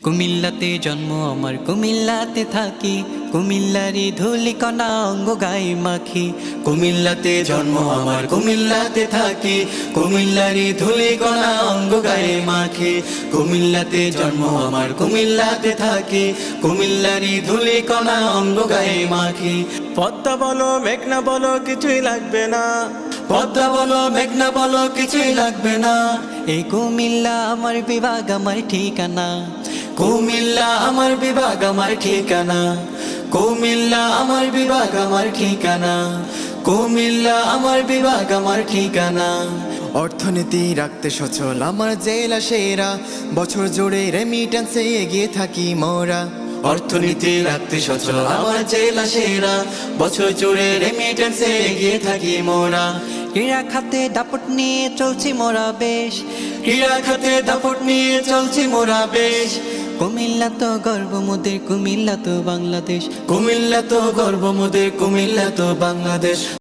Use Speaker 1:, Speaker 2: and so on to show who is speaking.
Speaker 1: কুমিল্লাতে জন্ম আমার, কুমিল্লাতে থাকি, কুমিল্লারি ধুলিকণা অঙ্গ গায়ে মাখি। কুমিল্লাতে জন্ম আমার, কুমিল্লাতে থাকি, কুমিল্লারি ধুলিকণা অঙ্গ গায়ে মাখি। কুমিল্লাতে জন্ম আমার, কুমিল্লাতে থাকি, কুমিল্লারি ধুলিকণা অঙ্গ গায়ে মাখি।
Speaker 2: পদ্মা বলো মেঘনা বলো কিছুই লাগবে না,
Speaker 1: পদ্মা বলো মেঘনা বলো কিছুই লাগবে না। এই কুমিল্লা আমার বিভাগ, আমার ঠিকানা। কুমিল্লা আমার বিভাগ, আমার ঠিকানা। কুমিল্লা আমার বিভাগ, আমার ঠিকানা। কুমিল্লা আমার বিভাগ, আমার ঠিকানা।
Speaker 3: অর্থনীতি রাখতে সচল আমার জেলা সেরা, বছর জুড়ে রেমিটেন্সে এগিয়ে থাকি মোরা।
Speaker 1: অর্থনীতি রাখতে সচল আমার জেলা সেরা, বছর জুড়ে রেমিটেন্সে এগিয়ে থাকি মোরা। ক্রীড়া খাতে দাপট নিয়ে চলছি মোরা বেশ, ক্রীড়া খাতে দাপট নিয়ে চলছি মোরা বেশ। কুমিল্লা তো গর্ব মোদের, কুমিল্লা তো বাংলাদেশ। কুমিল্লা তো গর্ব মোদের, কুমিল্লা তো বাংলাদেশ।